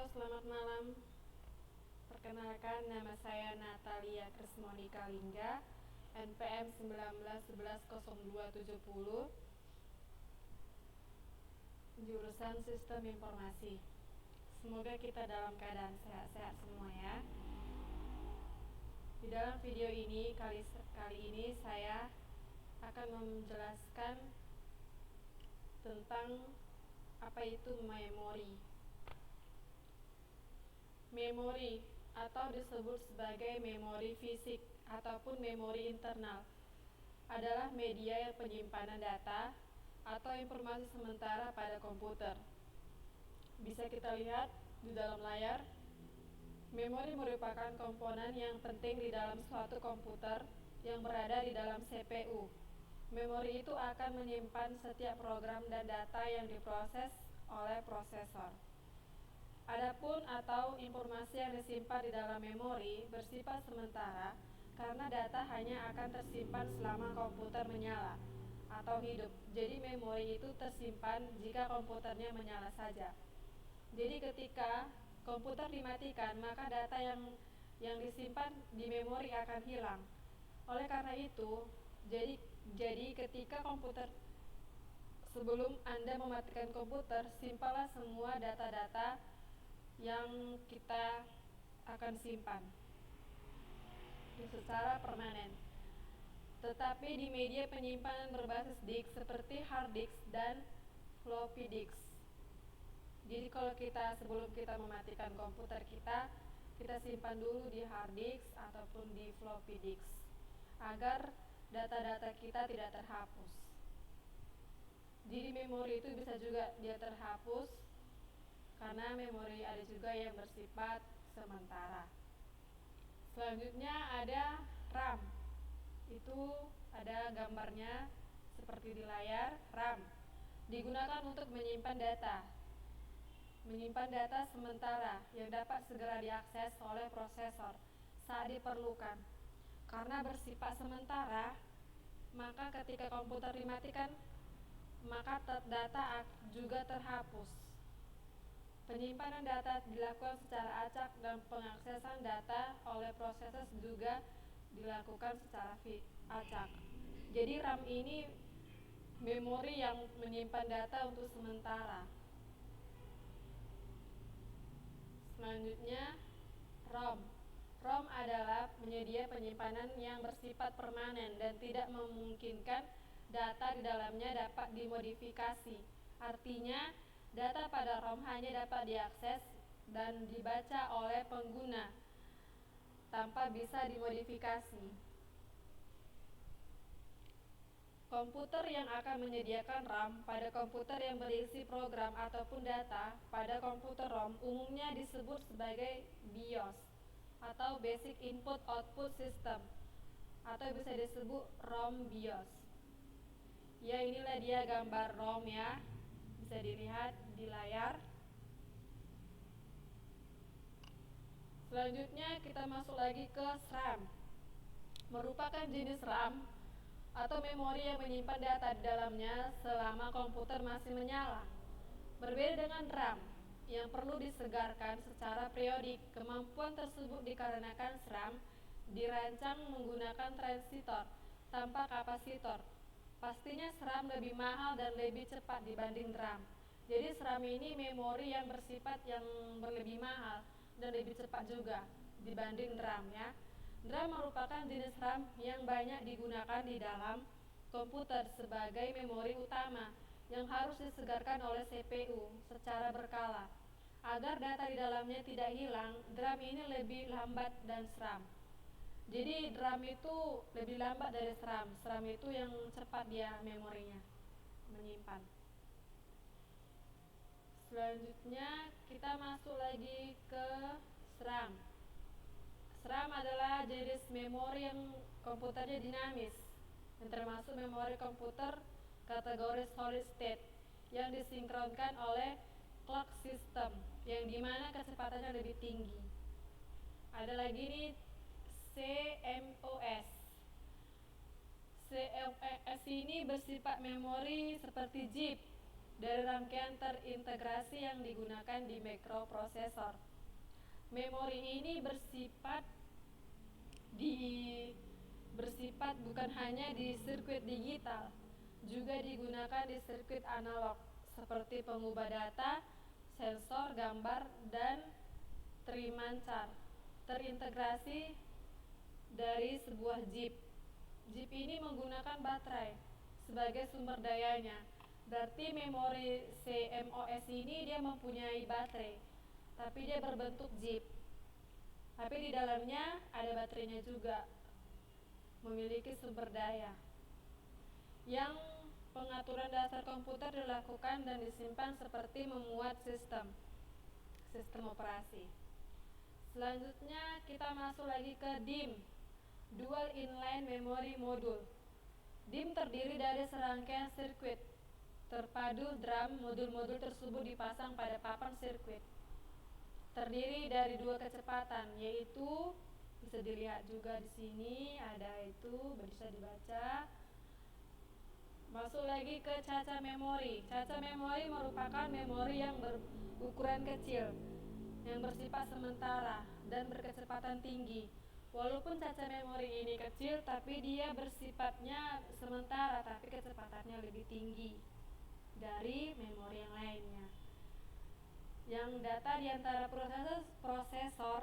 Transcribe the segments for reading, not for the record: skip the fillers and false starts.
Halo, selamat malam. Perkenalkan, nama saya Natalia Krismonika Lingga, NPM 19110270, jurusan Sistem Informasi. Semoga kita dalam keadaan sehat-sehat semua ya. Di dalam video ini, kali ini saya akan menjelaskan tentang apa itu memori. Memori atau disebut sebagai memori fisik ataupun memori internal adalah media yang penyimpanan data atau informasi sementara pada komputer. Bisa kita lihat di dalam layar, memori merupakan komponen yang penting di dalam suatu komputer yang berada di dalam CPU. Memori itu akan menyimpan setiap program dan data yang diproses oleh prosesor. Adapun atau informasi yang disimpan di dalam memori bersifat sementara karena data hanya akan tersimpan selama komputer menyala atau hidup. Jadi memori itu tersimpan jika komputernya menyala saja. Jadi ketika komputer dimatikan, maka data yang disimpan di memori akan hilang. Oleh karena itu, jadi ketika komputer sebelum Anda mematikan komputer, simpanlah semua data-data yang kita akan simpan secara permanen. Tetapi di media penyimpanan berbasis disk seperti hard disk dan floppy disk. Jadi kalau sebelum kita mematikan komputer kita simpan dulu di hard disk ataupun di floppy disk agar data-data kita tidak terhapus. Jadi memori itu bisa juga dia terhapus karena memori ada juga yang bersifat sementara. Selanjutnya ada RAM. Itu ada gambarnya seperti di layar. RAM digunakan untuk menyimpan data. Menyimpan data sementara yang dapat segera diakses oleh prosesor saat diperlukan. Karena bersifat sementara, maka ketika komputer dimatikan, maka data juga terhapus. Penyimpanan data dilakukan secara acak dan pengaksesan data oleh prosesor juga dilakukan secara acak. Jadi RAM ini memori yang menyimpan data untuk sementara. Selanjutnya ROM. ROM adalah penyedia penyimpanan yang bersifat permanen dan tidak memungkinkan data di dalamnya dapat dimodifikasi. Artinya, data pada ROM hanya dapat diakses dan dibaca oleh pengguna tanpa bisa dimodifikasi. Komputer yang akan menyediakan RAM pada komputer yang berisi program ataupun data pada komputer ROM umumnya disebut sebagai BIOS atau Basic Input Output System atau bisa disebut ROM BIOS. Ya, inilah dia gambar ROM ya. Bisa dilihat di layar. Selanjutnya kita masuk lagi ke SRAM. Merupakan jenis RAM atau memori yang menyimpan data di dalamnya selama komputer masih menyala. Berbeda dengan RAM yang perlu disegarkan secara periodik, kemampuan tersebut dikarenakan SRAM dirancang menggunakan transistor tanpa kapasitor. Pastinya SRAM lebih mahal dan lebih cepat dibanding RAM. Jadi SRAM ini memori yang bersifat yang berlebih mahal dan lebih cepat juga dibanding RAM ya. RAM merupakan jenis RAM yang banyak digunakan di dalam komputer sebagai memori utama yang harus disegarkan oleh CPU secara berkala. Agar data di dalamnya tidak hilang, RAM ini lebih lambat dan SRAM. Jadi RAM itu lebih lambat dari SRAM. SRAM itu yang cepat dia memorinya menyimpan. Selanjutnya kita masuk lagi ke SRAM. SRAM adalah jenis memori yang komputernya dinamis, yang termasuk memori komputer kategori solid state yang disinkronkan oleh clock system, yang dimana kecepatannya lebih tinggi. Ada lagi nih CMOS. CMOS ini bersifat memori seperti zip dari rangkaian terintegrasi yang digunakan di mikroprosesor. Memori ini bersifat bukan hanya di sirkuit digital, juga digunakan di sirkuit analog seperti pengubah data, sensor, gambar, dan trimancar. Terintegrasi dari sebuah chip. Chip ini menggunakan baterai sebagai sumber dayanya. Berarti memori CMOS ini dia mempunyai baterai, tapi dia berbentuk chip. Tapi di dalamnya ada baterainya juga, memiliki sumber daya. Yang pengaturan dasar komputer dilakukan dan disimpan seperti memuat sistem operasi. Selanjutnya kita masuk lagi ke DIMM, Dual Inline Memory Module. DIMM terdiri dari serangkaian sirkuit terpadu DRAM. Modul-modul tersebut dipasang pada papan sirkuit. Terdiri dari dua kecepatan, yaitu bisa dilihat juga di sini ada itu, bisa dibaca. Masuk lagi ke caca memori. Caca memori merupakan memori yang berukuran kecil, yang bersifat sementara dan berkecepatan tinggi. Walaupun caca memori ini kecil, tapi dia bersifatnya sementara, tapi kecepatannya lebih tinggi dari memori yang lainnya. Yang data di antara prosesor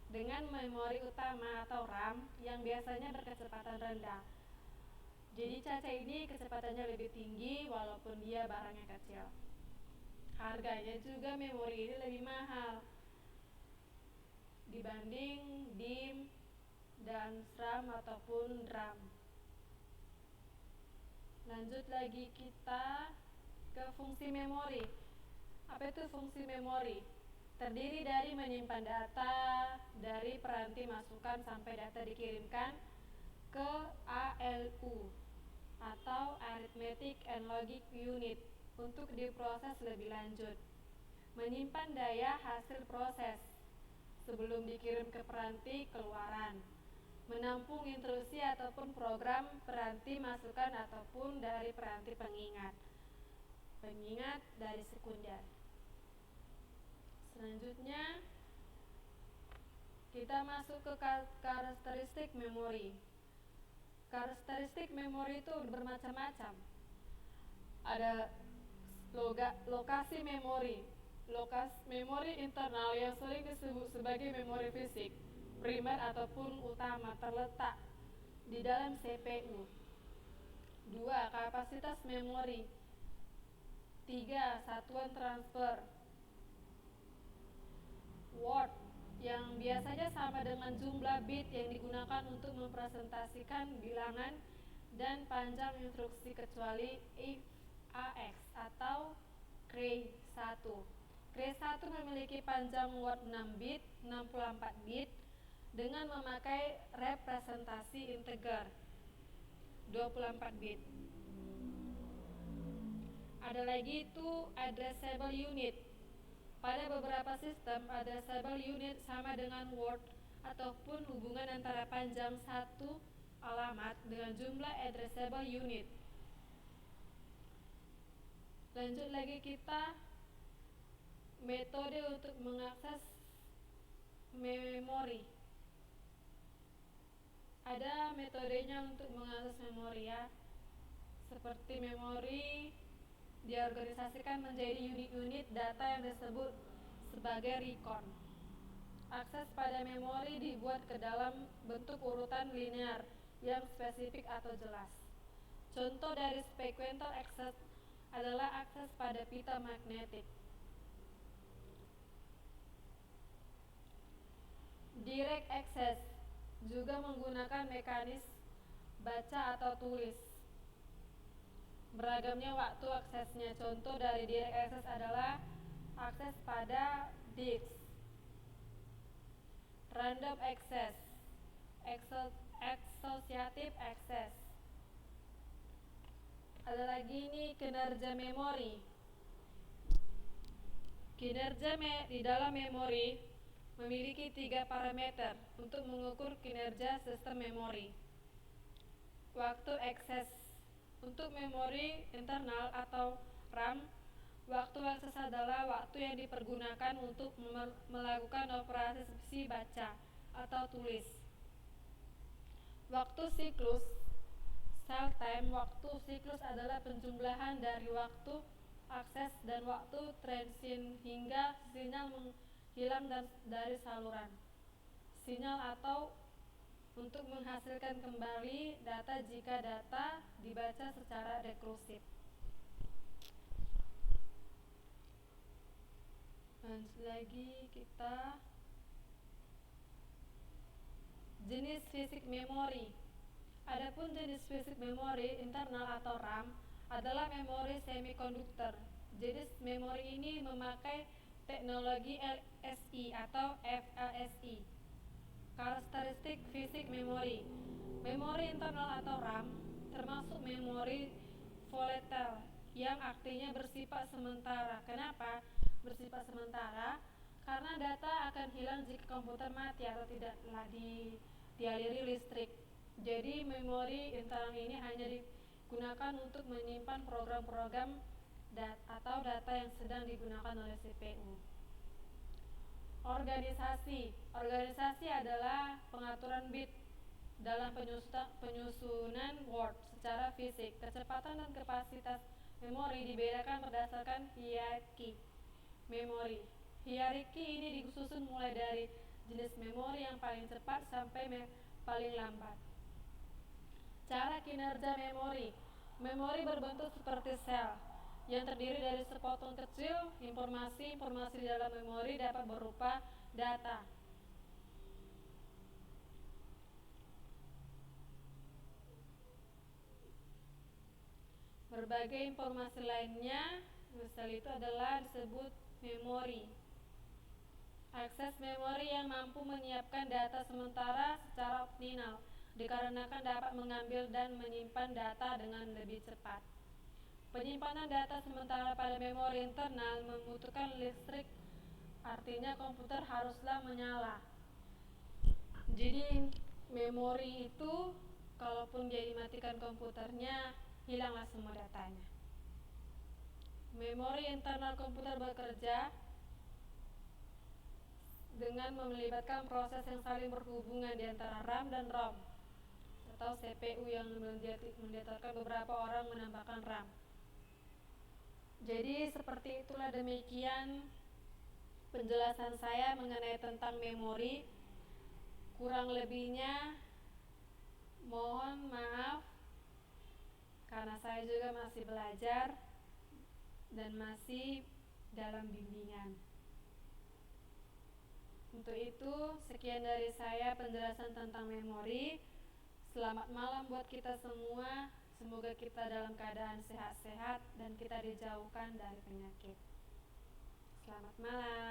dengan memori utama atau RAM yang biasanya berkecepatan rendah. Jadi caca ini kecepatannya lebih tinggi walaupun dia barangnya kecil. Harganya juga memori ini lebih mahal dibanding DIMM dan SRAM ataupun DRAM. Lanjut lagi kita ke fungsi memori. Apa itu fungsi memori? Terdiri dari menyimpan data dari peranti masukan sampai data dikirimkan ke ALU atau Arithmetic and Logic Unit untuk diproses lebih lanjut. Menyimpan daya hasil proses sebelum dikirim ke peranti keluaran. Menampung instruksi ataupun program peranti masukan ataupun dari peranti pengingat dari sekunder. Selanjutnya kita masuk ke karakteristik memori. Karakteristik memori itu bermacam-macam. Ada lokasi memori. Lokasi memori internal yang sering disebut sebagai memori fisik, primer ataupun utama, terletak di dalam CPU. 2. Kapasitas memori. 3. Satuan transfer. Word yang biasanya sama dengan jumlah bit yang digunakan untuk mempresentasikan bilangan dan panjang instruksi kecuali if AX atau CRE1. CRE1 memiliki panjang word 6 bit, 64 bit dengan memakai representasi integer 24 bit. Ada lagi itu addressable unit. Pada beberapa sistem, addressable unit sama dengan word ataupun hubungan antara panjang satu alamat dengan jumlah addressable unit. Lanjut lagi kita metode untuk mengakses memori. Ada metodenya untuk mengakses memori ya. Seperti memori diorganisasikan menjadi unit-unit data yang disebut sebagai record. Akses pada memori dibuat ke dalam bentuk urutan linear yang spesifik atau jelas. Contoh dari sequential access adalah akses pada pita magnetik. Direct access juga menggunakan mekanisme baca atau tulis. Beragamnya waktu aksesnya. Contoh dari direct access adalah akses pada disk. Random access, associative access. Ada lagi ini kinerja memori. Kinerja di dalam memori memiliki 3 parameter untuk mengukur kinerja sistem memori. Waktu akses untuk memori internal atau RAM. Waktu akses adalah waktu yang dipergunakan untuk melakukan operasi baca atau tulis. Waktu siklus cell time. Waktu siklus adalah penjumlahan dari waktu akses dan waktu transient hingga sinyal menghilang dari saluran sinyal atau untuk menghasilkan kembali data jika data dibaca secara rekursif. Lanjut lagi kita jenis fisik memori. Adapun jenis fisik memori internal atau RAM adalah memori semikonduktor. Jenis memori ini memakai teknologi LSI atau FLSI. Karakteristik fisik memori. Memori internal atau RAM termasuk memori volatile yang artinya bersifat sementara. Kenapa bersifat sementara? Karena data akan hilang jika komputer mati atau tidaklah dialiri listrik. Jadi memori internal ini hanya digunakan untuk menyimpan program-program atau data yang sedang digunakan oleh CPU. Organisasi adalah pengaturan bit dalam penyusunan Word secara fisik. Kecepatan dan kapasitas memori dibedakan berdasarkan hierarki memori. Hierarki ini disusun mulai dari jenis memori yang paling cepat sampai paling lambat. Cara kinerja memori. Memori berbentuk seperti sel yang terdiri dari sepotong kecil. Informasi di dalam memori dapat berupa data, berbagai informasi lainnya. Misal itu adalah disebut memori. Akses memori yang mampu menyiapkan data sementara secara optimal dikarenakan dapat mengambil dan menyimpan data dengan lebih cepat. Penyimpanan data sementara pada memori internal membutuhkan listrik, artinya komputer haruslah menyala. Jadi memori itu kalaupun dia dimatikan komputernya, hilanglah semua datanya. Memori internal komputer bekerja dengan melibatkan proses yang saling berhubungan di antara RAM dan ROM atau CPU yang mendatarkan beberapa orang menambahkan RAM. Jadi seperti itulah demikian penjelasan saya mengenai tentang memori. Kurang lebihnya mohon maaf karena saya juga masih belajar dan masih dalam bimbingan. Untuk itu sekian dari saya penjelasan tentang memori. Selamat malam buat kita semua. Semoga kita dalam keadaan sehat-sehat dan kita dijauhkan dari penyakit. Selamat malam.